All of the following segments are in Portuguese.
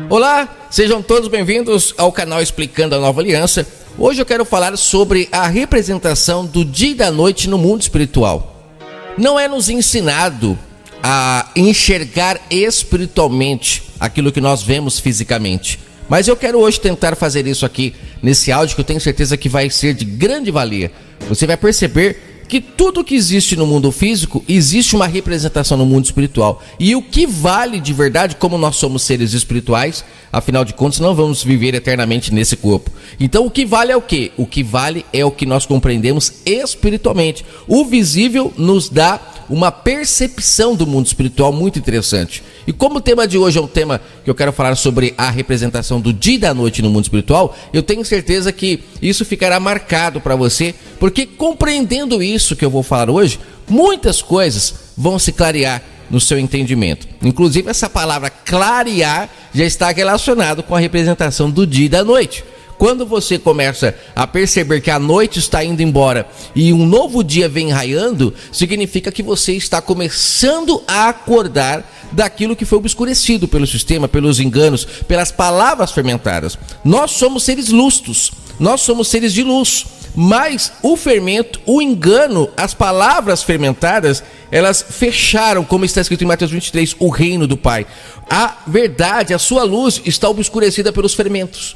Olá, sejam todos bem-vindos ao canal Explicando a Nova Aliança. Hoje eu quero falar sobre a representação do dia e da noite no mundo espiritual. Não é nos ensinado a enxergar espiritualmente aquilo que nós vemos fisicamente, mas eu quero hoje tentar fazer isso aqui nesse áudio que eu tenho certeza que vai ser de grande valia. Você vai perceber que tudo que existe no mundo físico, existe uma representação no mundo espiritual. E o que vale de verdade, como nós somos seres espirituais, afinal de contas não vamos viver eternamente nesse corpo. Então o que vale é o quê? O que vale é o que nós compreendemos espiritualmente. O visível nos dá uma percepção do mundo espiritual muito interessante. E como o tema de hoje é um tema que eu quero falar sobre a representação do dia e da noite no mundo espiritual, eu tenho certeza que isso ficará marcado para você, porque compreendendo isso que eu vou falar hoje, muitas coisas vão se clarear no seu entendimento. Inclusive essa palavra clarear já está relacionado com a representação do dia e da noite. Quando você começa a perceber que a noite está indo embora e um novo dia vem raiando, significa que você está começando a acordar daquilo que foi obscurecido pelo sistema, pelos enganos, pelas palavras fermentadas. Nós somos seres lustos, nós somos seres de luz, mas o fermento, o engano, as palavras fermentadas, elas fecharam, como está escrito em Mateus 23, o reino do Pai. A verdade, a sua luz está obscurecida pelos fermentos.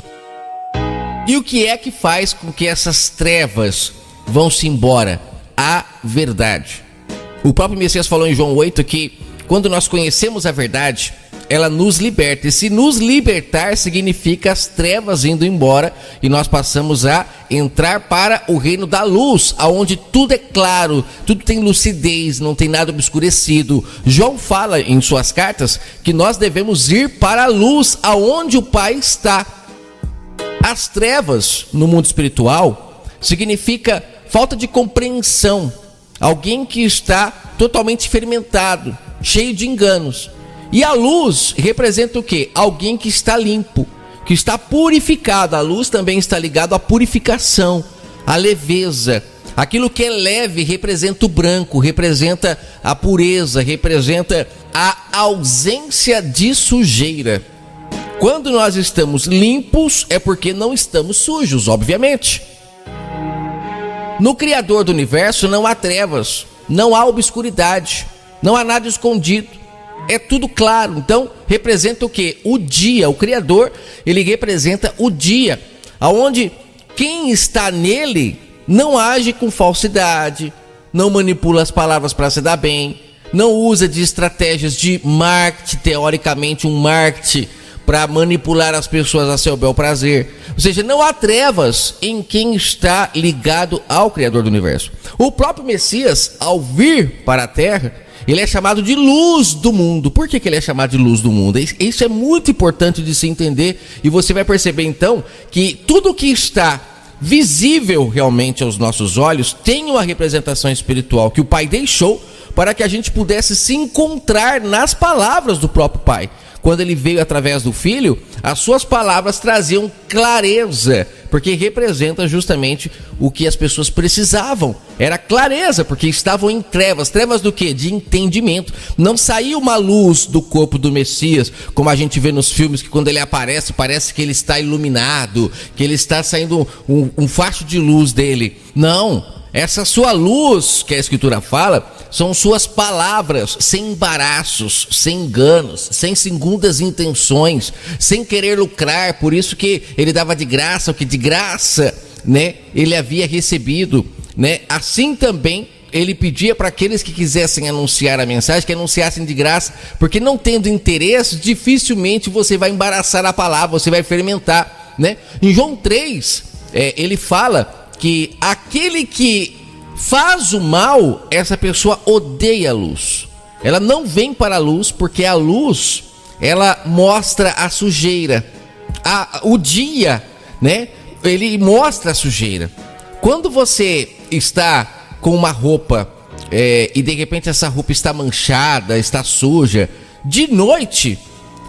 E o que é que faz com que essas trevas vão-se embora? A verdade. O próprio Messias falou em João 8 que quando nós conhecemos a verdade, ela nos liberta. E se nos libertar, significa as trevas indo embora e nós passamos a entrar para o reino da luz, aonde tudo é claro, tudo tem lucidez, não tem nada obscurecido. João fala em suas cartas que nós devemos ir para a luz, aonde o Pai está. As trevas no mundo espiritual significa falta de compreensão, alguém que está totalmente fermentado, cheio de enganos. E a luz representa o quê? Alguém que está limpo, que está purificado. A luz também está ligada à purificação, à leveza. Aquilo que é leve representa o branco, representa a pureza, representa a ausência de sujeira. Quando nós estamos limpos, é porque não estamos sujos, obviamente. No Criador do Universo não há trevas, não há obscuridade, não há nada escondido. É tudo claro. Então, representa o quê? O dia. O Criador, ele representa o dia, aonde quem está nele não age com falsidade, não manipula as palavras para se dar bem, não usa de estratégias de marketing, teoricamente um marketing, para manipular as pessoas a seu bel prazer. Ou seja, não há trevas em quem está ligado ao Criador do Universo. O próprio Messias, ao vir para a Terra, ele é chamado de luz do mundo. Por que ele é chamado de luz do mundo? Isso é muito importante de se entender, e você vai perceber então que tudo que está visível realmente aos nossos olhos tem uma representação espiritual que o Pai deixou para que a gente pudesse se encontrar nas palavras do próprio Pai. Quando ele veio através do Filho, as suas palavras traziam clareza, porque representa justamente o que as pessoas precisavam. Era clareza, porque estavam em trevas. Trevas do quê? De entendimento. Não saía uma luz do corpo do Messias, como a gente vê nos filmes, que quando ele aparece, parece que ele está iluminado, que ele está saindo um facho de luz dele. Não. Essa sua luz, que a Escritura fala, são suas palavras, sem embaraços, sem enganos, sem segundas intenções, sem querer lucrar. Por isso que ele dava de graça o que de graça, né, ele havia recebido, né? Assim também ele pedia para aqueles que quisessem anunciar a mensagem, que anunciassem de graça, porque não tendo interesse, dificilmente você vai embaraçar a palavra, você vai fermentar, né? Em João 3, ele fala que aquele que faz o mal, essa pessoa odeia a luz. Ela não vem para a luz, porque a luz, ela mostra a sujeira. O dia, né? Ele mostra a sujeira. Quando você está com uma roupa e de repente essa roupa está manchada, está suja, de noite,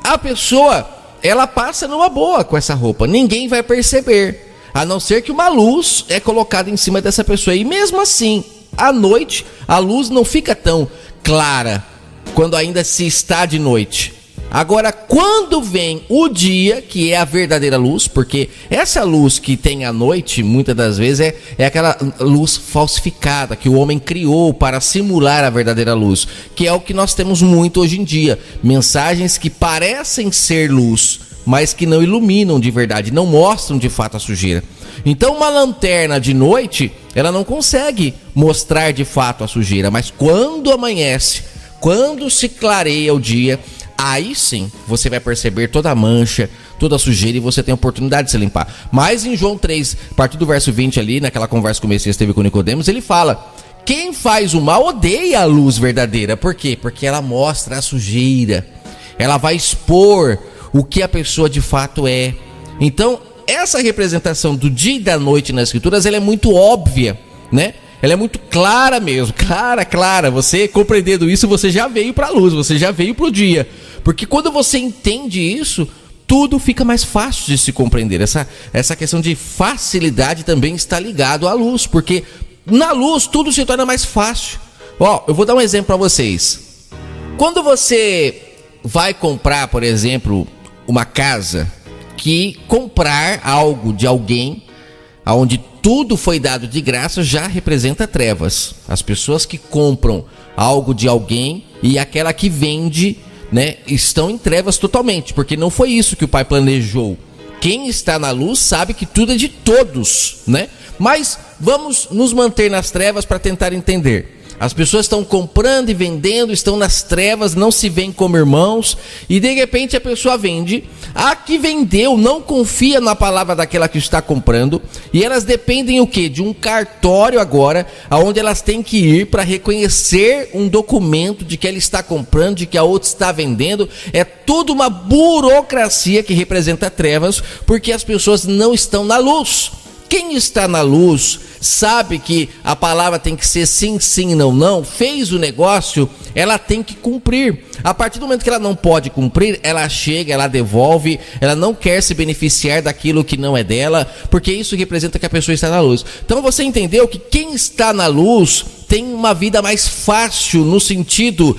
a pessoa, ela passa numa boa com essa roupa. Ninguém vai perceber, a não ser que uma luz é colocada em cima dessa pessoa. E mesmo assim, à noite, a luz não fica tão clara quando ainda se está de noite. Agora, quando vem o dia, que é a verdadeira luz, porque essa luz que tem à noite, muitas das vezes, é aquela luz falsificada que o homem criou para simular a verdadeira luz, que é o que nós temos muito hoje em dia. Mensagens que parecem ser luz, mas que não iluminam de verdade, não mostram de fato a sujeira. Então, uma lanterna de noite, ela não consegue mostrar de fato a sujeira, mas quando amanhece, quando se clareia o dia, aí sim, você vai perceber toda a mancha, toda a sujeira e você tem a oportunidade de se limpar. Mas em João 3, a partir do verso 20 ali, naquela conversa que o Messias teve com Nicodemos, ele fala: quem faz o mal odeia a luz verdadeira. Por quê? Porque ela mostra a sujeira. Ela vai expor o que a pessoa de fato é. Então, essa representação do dia e da noite nas escrituras, ela é muito óbvia, né? Ela é muito clara mesmo, clara. Você compreendendo isso, você já veio para a luz, você já veio para o dia. Porque quando você entende isso, tudo fica mais fácil de se compreender. Essa questão de facilidade também está ligado à luz, porque na luz tudo se torna mais fácil. Eu vou dar um exemplo para vocês. Quando você vai comprar, por exemplo, uma casa, que comprar algo de alguém onde tudo foi dado de graça já representa trevas. As pessoas que compram algo de alguém e aquela que vende, né, estão em trevas totalmente, porque não foi isso que o Pai planejou. Quem está na luz sabe que tudo é de todos, né? Mas vamos nos manter nas trevas para tentar entender. As pessoas estão comprando e vendendo, estão nas trevas, não se veem como irmãos, e de repente a pessoa vende. A que vendeu não confia na palavra daquela que está comprando, e elas dependem o quê? De um cartório agora, onde elas têm que ir para reconhecer um documento de que ela está comprando, de que a outra está vendendo. É tudo uma burocracia que representa trevas, porque as pessoas não estão na luz. Quem está na luz sabe que a palavra tem que ser sim, sim, não, não. Fez o negócio, ela tem que cumprir. A partir do momento que ela não pode cumprir, ela chega, ela devolve, ela não quer se beneficiar daquilo que não é dela, porque isso representa que a pessoa está na luz. Então você entendeu que quem está na luz tem uma vida mais fácil, no sentido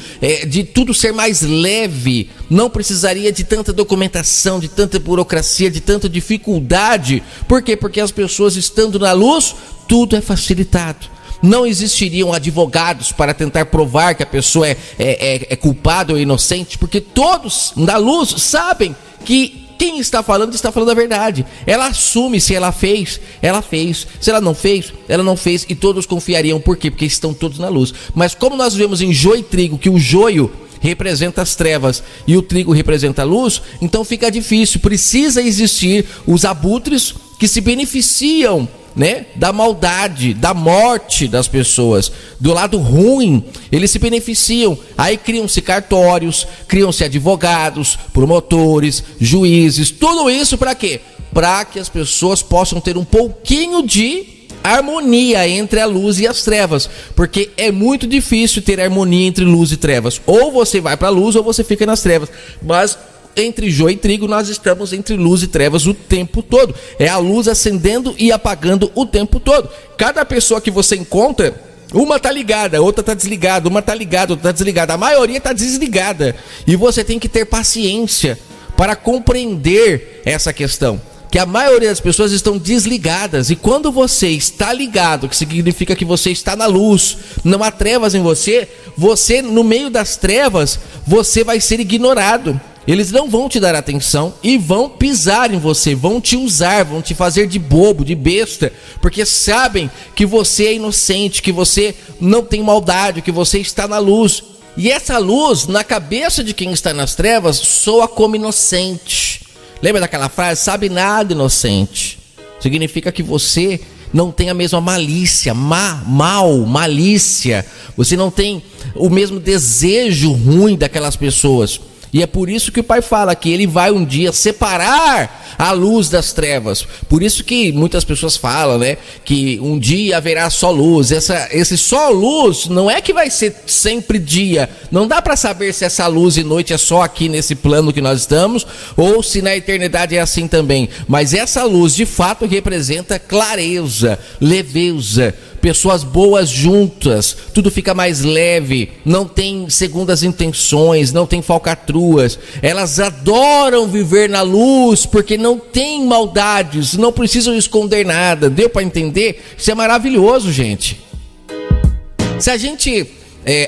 de tudo ser mais leve, não precisaria de tanta documentação, de tanta burocracia, de tanta dificuldade. Por quê? Porque as pessoas estando na luz, tudo é facilitado. Não existiriam advogados para tentar provar que a pessoa é culpada ou inocente, porque todos na luz sabem que quem está falando a verdade. Ela assume, se ela fez, ela fez. Se ela não fez, ela não fez. E todos confiariam. Por quê? Porque estão todos na luz. Mas como nós vemos em joio e trigo, que o joio representa as trevas e o trigo representa a luz, então fica difícil. Precisa existir os abutres que se beneficiam, né, da maldade, da morte das pessoas, do lado ruim, eles se beneficiam. Aí criam-se cartórios, criam-se advogados, promotores, juízes, tudo isso para quê? Para que as pessoas possam ter um pouquinho de harmonia entre a luz e as trevas, porque é muito difícil ter harmonia entre luz e trevas. Ou você vai para a luz ou você fica nas trevas. Mas entre joio e trigo, nós estamos entre luz e trevas o tempo todo. É a luz acendendo e apagando o tempo todo. Cada pessoa que você encontra, uma tá ligada, outra tá desligada, uma tá ligada, outra tá desligada. A maioria tá desligada. E você tem que ter paciência para compreender essa questão, que a maioria das pessoas estão desligadas. E quando você está ligado, que significa que você está na luz, não há trevas em você, você no meio das trevas, você vai ser ignorado. Eles não vão te dar atenção e vão pisar em você, vão te usar, vão te fazer de bobo, de besta, porque sabem que você é inocente, que você não tem maldade, que você está na luz. E essa luz, na cabeça de quem está nas trevas, soa como inocente. Lembra daquela frase? Sabe nada, inocente. Significa que você não tem a mesma malícia, malícia. Você não tem o mesmo desejo ruim daquelas pessoas. E é por isso que o Pai fala que Ele vai um dia separar a luz das trevas. Por isso que muitas pessoas falam, né, que um dia haverá só luz. Esse só luz não é que vai ser sempre dia. Não dá para saber se essa luz e noite é só aqui nesse plano que nós estamos, ou se na eternidade é assim também. Mas essa luz de fato representa clareza, leveza. pessoas boas juntas, tudo fica mais leve, não tem segundas intenções, não tem falcatruas. Elas adoram viver na luz porque não tem maldades, não precisam esconder nada. Deu para entender? Isso é maravilhoso, gente. Se a gente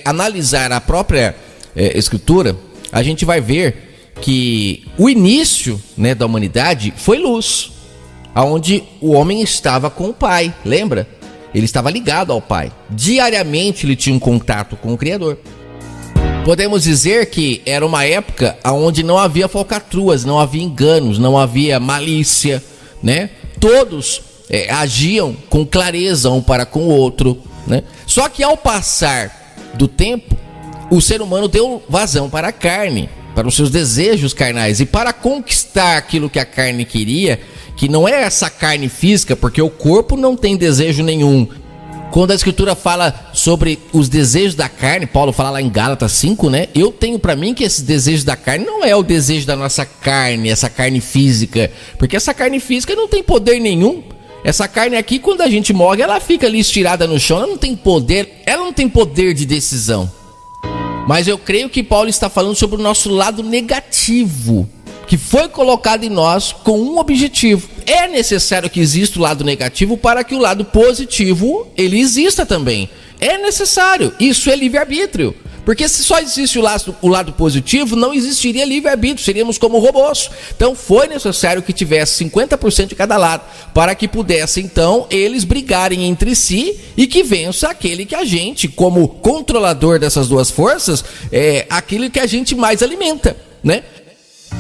analisar a própria Escritura, a gente vai ver que o início, né, da humanidade foi luz, aonde o homem estava com o Pai, lembra? Ele estava ligado ao Pai. Diariamente ele tinha um contato com o Criador. Podemos dizer que era uma época onde não havia falcatruas, não havia enganos, não havia malícia, né? Todos agiam com clareza um para com o outro, né? Só que ao passar do tempo, o ser humano deu vazão para a carne, para os seus desejos carnais, e para conquistar aquilo que a carne queria, que não é essa carne física, porque o corpo não tem desejo nenhum. Quando a Escritura fala sobre os desejos da carne, Paulo fala lá em Gálatas 5, né? Eu tenho para mim que esse desejo da carne não é o desejo da nossa carne, essa carne física, porque essa carne física não tem poder nenhum. Essa carne aqui, quando a gente morre, ela fica ali estirada no chão, ela não tem poder de decisão. Mas eu creio que Paulo está falando sobre o nosso lado negativo, que foi colocado em nós com um objetivo. É necessário que exista o lado negativo para que o lado positivo ele exista também. É necessário. Isso é livre-arbítrio. Porque se só existe o lado positivo, não existiria livre-arbítrio, seríamos como robôs. Então foi necessário que tivesse 50% de cada lado, para que pudesse então eles brigarem entre si e que vença aquele que a gente, como controlador dessas duas forças, aquele que a gente mais alimenta, né?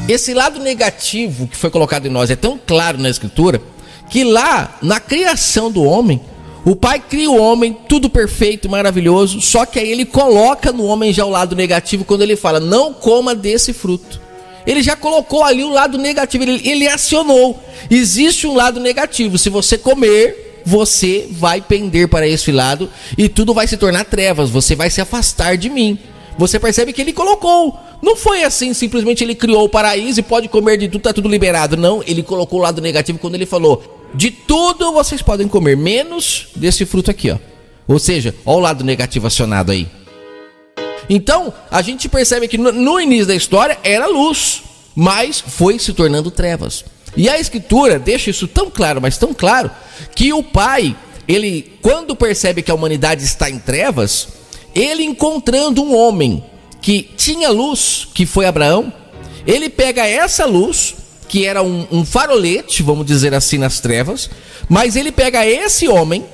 Esse lado negativo que foi colocado em nós é tão claro na Escritura, que lá na criação do homem, o Pai cria o homem, tudo perfeito, maravilhoso, só que aí ele coloca no homem já o lado negativo quando ele fala, não coma desse fruto. Ele já colocou ali o lado negativo, ele acionou. Existe um lado negativo, se você comer, você vai pender para esse lado e tudo vai se tornar trevas, você vai se afastar de mim. Você percebe que ele colocou. Não foi assim, simplesmente ele criou o paraíso e pode comer de tudo, tá tudo liberado. Não, ele colocou o lado negativo quando ele falou, de tudo vocês podem comer, menos desse fruto aqui, ó. Ou seja, ó o lado negativo acionado aí. Então, a gente percebe que no início da história era luz, mas foi se tornando trevas. E a Escritura deixa isso tão claro, mas tão claro, que o Pai, ele, quando percebe que a humanidade está em trevas, ele encontrando um homem que tinha luz, que foi Abraão, ele pega essa luz, que era um farolete, vamos dizer assim, nas trevas, mas ele pega esse homem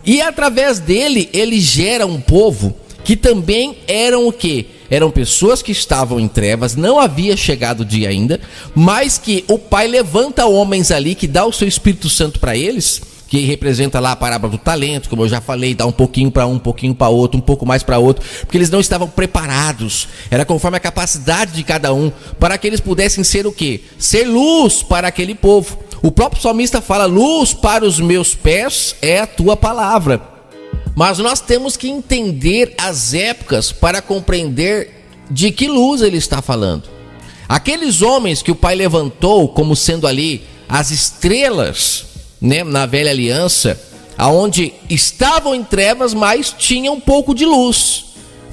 e através dele, ele gera um povo que também eram o quê? Eram pessoas que estavam em trevas, não havia chegado o dia ainda, mas que o Pai levanta homens ali, que dá o seu Espírito Santo para eles, que representa lá a parábola do talento, como eu já falei, dá um pouquinho para um pouquinho para outro, um pouco mais para outro, porque eles não estavam preparados, era conforme a capacidade de cada um, para que eles pudessem ser o quê? Ser luz para aquele povo. O próprio salmista fala, luz para os meus pés é a tua palavra. Mas nós temos que entender as épocas para compreender de que luz ele está falando. Aqueles homens que o Pai levantou como sendo ali as estrelas, né, na velha aliança, aonde estavam em trevas, mas tinham um pouco de luz,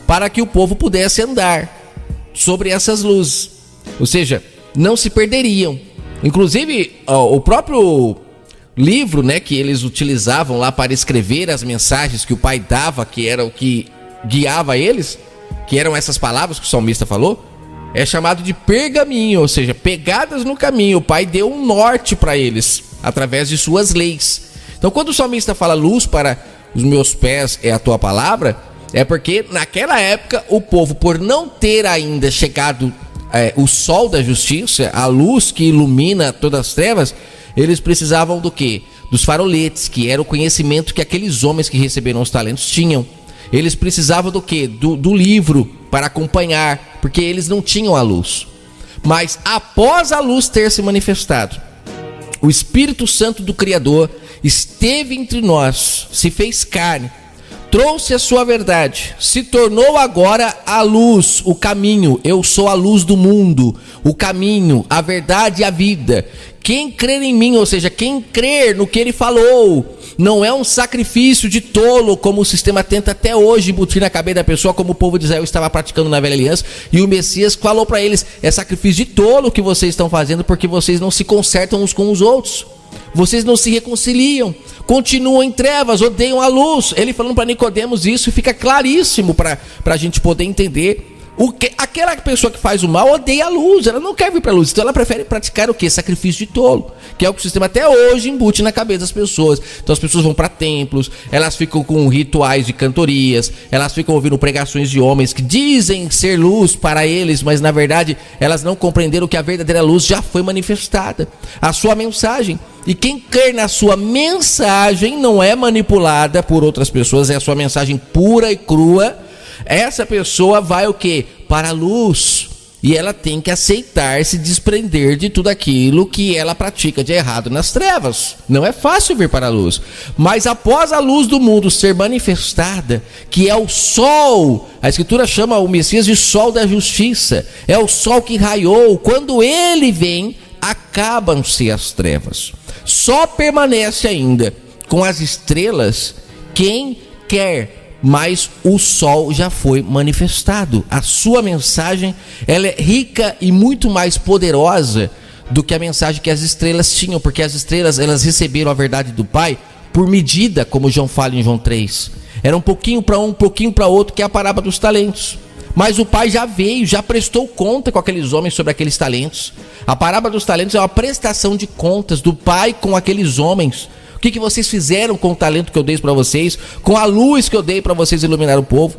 para que o povo pudesse andar sobre essas luzes, ou seja, não se perderiam. Inclusive o próprio livro, né, que eles utilizavam lá para escrever as mensagens que o Pai dava, que era o que guiava eles, que eram essas palavras que o salmista falou, é chamado de pergaminho, ou seja, pegadas no caminho. O Pai deu um norte para eles através de suas leis. Então, quando o salmista fala luz para os meus pés é a tua palavra, é porque naquela época o povo, por não ter ainda chegado o sol da justiça, a luz que ilumina todas as trevas, eles precisavam do quê? Dos faroletes, que era o conhecimento que aqueles homens que receberam os talentos tinham. Eles precisavam do quê? Do livro para acompanhar, porque eles não tinham a luz. Mas após a luz ter se manifestado, o Espírito Santo do Criador esteve entre nós, se fez carne, trouxe a sua verdade, se tornou agora a luz, o caminho. Eu sou a luz do mundo, o caminho, a verdade e a vida. Quem crer em mim, ou seja, quem crer no que ele falou, não é um sacrifício de tolo, como o sistema tenta até hoje embutir na cabeça da pessoa, como o povo de Israel estava praticando na velha aliança, e o Messias falou para eles: é sacrifício de tolo que vocês estão fazendo, porque vocês não se consertam uns com os outros, vocês não se reconciliam, continuam em trevas, odeiam a luz. Ele falando para Nicodemos isso, fica claríssimo para a gente poder entender. Aquela pessoa que faz o mal odeia a luz, ela não quer vir para a luz, então ela prefere praticar o quê? Sacrifício de tolo, que é o que o sistema até hoje embute na cabeça das pessoas. Então as pessoas vão para templos, elas ficam com rituais de cantorias, elas ficam ouvindo pregações de homens que dizem ser luz para eles, mas na verdade elas não compreenderam que a verdadeira luz já foi manifestada, a sua mensagem. E quem crer na sua mensagem não é manipulada por outras pessoas, é a sua mensagem pura e crua. Essa pessoa vai o quê? Para a luz. E ela tem que aceitar se desprender de tudo aquilo que ela pratica de errado nas trevas. Não é fácil vir para a luz. Mas após a luz do mundo ser manifestada, que é o sol, a Escritura chama o Messias de sol da justiça, é o sol que raiou, quando ele vem, acabam-se as trevas. Só permanece ainda com as estrelas quem quer, mas o sol já foi manifestado. A sua mensagem, ela é rica e muito mais poderosa do que a mensagem que as estrelas tinham, porque as estrelas, elas receberam a verdade do Pai por medida, como João fala em João 3. Era um pouquinho para um pouquinho para outro, que é a parábola dos talentos. Mas o Pai já veio, já prestou conta com aqueles homens sobre aqueles talentos. A parábola dos talentos é uma prestação de contas do Pai com aqueles homens. O que vocês fizeram com o talento que eu dei para vocês, com a luz que eu dei para vocês iluminar o povo?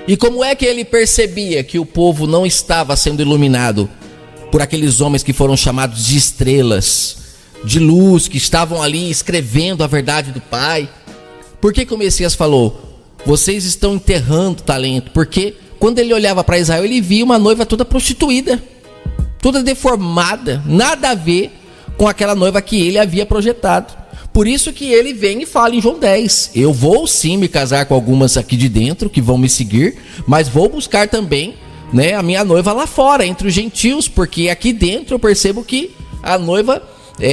E como é que ele percebia que o povo não estava sendo iluminado por aqueles homens que foram chamados de estrelas, de luz, que estavam ali escrevendo a verdade do Pai? Por que o Messias falou: vocês estão enterrando talento? Porque quando ele olhava para Israel, ele via uma noiva toda prostituída, toda deformada, nada a ver com aquela noiva que ele havia projetado. Por isso que ele vem e fala em João 10: eu vou sim me casar com algumas aqui de dentro que vão me seguir, mas vou buscar também, né, a minha noiva lá fora, entre os gentios, porque aqui dentro eu percebo que a noiva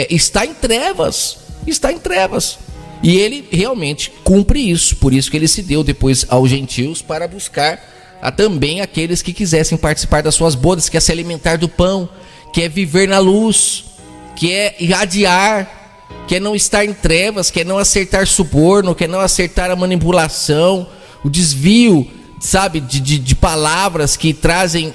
está em trevas, está em trevas. E ele realmente cumpre isso, por isso que ele se deu depois aos gentios para buscar também aqueles que quisessem participar das suas bodas, que é se alimentar do pão, que é viver na luz, que é irradiar, que é não estar em trevas, que é não acertar suborno, que é não acertar a manipulação, o desvio, sabe, de palavras que trazem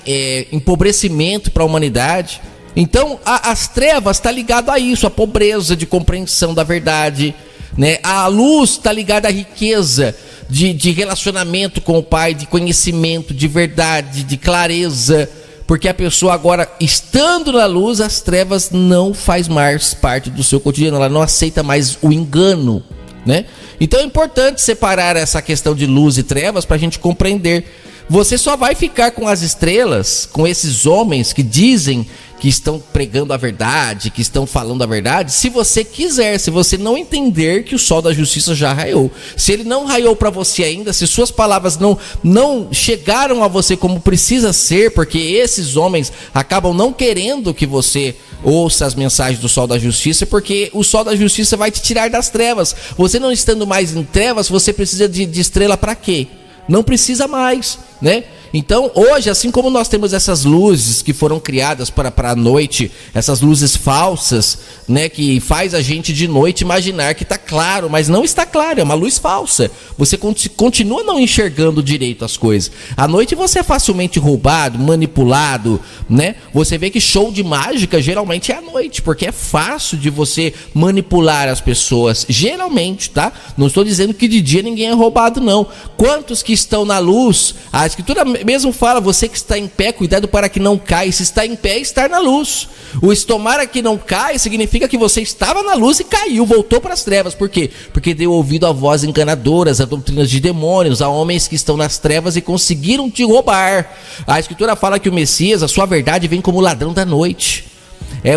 empobrecimento para a humanidade. Então as trevas está ligado a isso, a pobreza de compreensão da verdade, né? A luz está ligada à riqueza de relacionamento com o Pai, de conhecimento, de verdade, de clareza. Porque a pessoa agora, estando na luz, as trevas não faz mais parte do seu cotidiano, ela não aceita mais o engano, né? Então é importante separar essa questão de luz e trevas para a gente compreender. Você só vai ficar com as estrelas, com esses homens que dizem que estão pregando a verdade, que estão falando a verdade, se você quiser, se você não entender que o sol da justiça já raiou. Se ele não raiou para você ainda, se suas palavras não chegaram a você como precisa ser, porque esses homens acabam não querendo que você ouça as mensagens do sol da justiça, porque o sol da justiça vai te tirar das trevas. Você não estando mais em trevas, você precisa de estrela para quê? Não precisa mais, né? Então hoje, assim como nós temos essas luzes que foram criadas para a noite, essas luzes falsas, né, que faz a gente de noite imaginar que está claro, mas não está claro, é uma luz falsa. Você continua não enxergando direito as coisas. À noite você é facilmente roubado, manipulado, né? Você vê que show de mágica geralmente é à noite, porque é fácil de você manipular as pessoas, geralmente, tá? Não estou dizendo que de dia ninguém é roubado, não. Quantos que estão na luz, a Escritura mesmo fala: você que está em pé, cuidado para que não caia. Se está em pé, estar na luz. O tomara que não cai significa que você estava na luz e caiu, voltou para as trevas. Por quê? Porque deu ouvido a vozes enganadoras, a doutrinas de demônios, a homens que estão nas trevas e conseguiram te roubar. A Escritura fala que o Messias, a sua verdade, vem como ladrão da noite.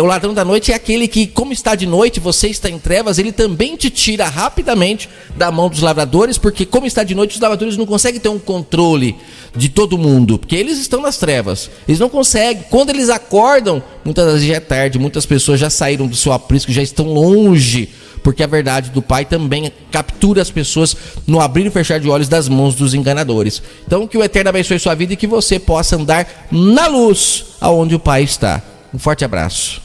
O ladrão da noite é aquele que, como está de noite, você está em trevas, ele também te tira rapidamente da mão dos lavradores, porque como está de noite, os lavradores não conseguem ter um controle de todo mundo, porque eles estão nas trevas, eles não conseguem. Quando eles acordam, muitas vezes já é tarde, muitas pessoas já saíram do seu aprisco, já estão longe, porque a verdade do Pai também captura as pessoas no abrir e fechar de olhos das mãos dos enganadores. Então que o Eterno abençoe sua vida e que você possa andar na luz aonde o Pai está. Um forte abraço.